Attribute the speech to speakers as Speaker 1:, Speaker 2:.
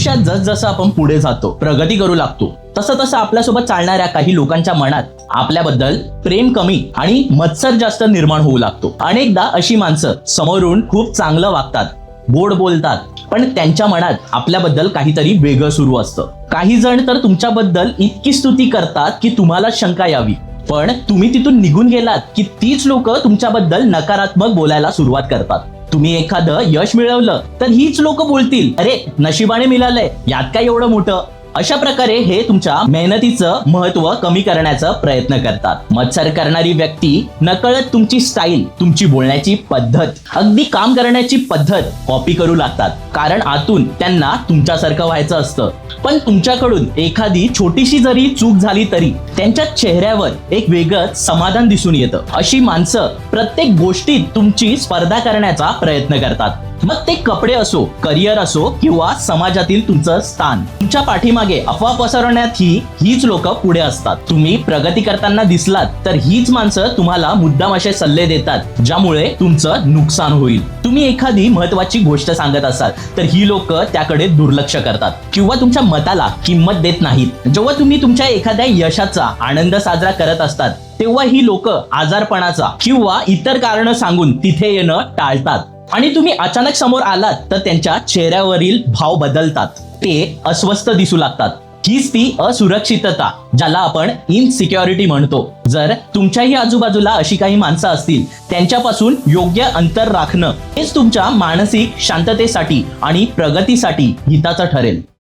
Speaker 1: आयुष्यात जसजसं आपण पुढे जातो, प्रगती करू लागतो, तसं तसं आपल्यासोबत चालणाऱ्या काही लोकांच्या मनात आपल्याबद्दल प्रेम कमी आणि मत्सर जास्त निर्माण होऊ लागतो. अनेकदा अशी माणसं समोरून खूप चांगलं वागतात, गोड बोलतात, पण त्यांच्या मनात आपल्याबद्दल काहीतरी वेगळं सुरू असतं. काही जण तर तुमच्याबद्दल इतकी स्तुती करतात की तुम्हाला शंका यावी, पण तुम्ही तिथून निघून गेलात की तीच लोक तुमच्याबद्दल नकारात्मक बोलायला सुरुवात करतात. तुम्ही एखादं यश मिळवलं तर हीच लोक बोलतील, अरे नशिबाने मिळालंय, यात काय एवढं मोठं. अशा प्रकारे हे तुमच्या मेहनतीचं महत्व कमी करण्याचा प्रयत्न करतात. मत्सर करणारी व्यक्ती नकळत तुमची स्टाईल, तुमची बोलण्याची पद्धत, अगदी काम करण्याची पद्धत कॉपी करू लागतात, कारण आतून त्यांना तुमच्यासारखं व्हायचं असतं. पण तुमच्याकडून एखादी छोटीशी जरी चूक झाली तरी त्यांच्या चेहऱ्यावर एक वेगळंच समाधान दिसून येतं. अशी माणसं प्रत्येक गोष्टीत तुमची स्पर्धा करण्याचा प्रयत्न करतात. मग ते कपडे असो, करिअर असो किंवा समाजातील तुमचं स्थान. तुमच्या पाठीमागे अफवा पसरवण्यात हीच लोक पुढे असतात. तुम्ही प्रगती करताना दिसलात तर हीच माणसं तुम्हाला मुद्दाम असे सल्ले देतात ज्यामुळे तुमचं नुकसान होईल. तुम्ही एखादी महत्वाची गोष्ट सांगत असाल तर ही लोक त्याकडे दुर्लक्ष करतात किंवा तुमच्या मताला किंमत देत नाहीत. जेव्हा तुम्ही तुमच्या एखाद्या यशाचा आनंद साजरा करत असतात तेव्हा ही लोक आजारपणाचा किंवा इतर कारण सांगून तिथे येणं टाळतात आणि तुम्ही अचानक समोर आलात तर त्यांच्या चेहऱ्यावरील भाव बदलतात, ते अस्वस्थ दिसू लागतात. हीच ती असुरक्षितता ज्याला आपण इनसिक्युरिटी म्हणतो. जर तुमच्याही आजूबाजूला अशी काही माणसं असतील, त्यांच्यापासून योग्य अंतर राखणं हेच तुमच्या मानसिक शांततेसाठी आणि प्रगतीसाठी हिताचं ठरेल.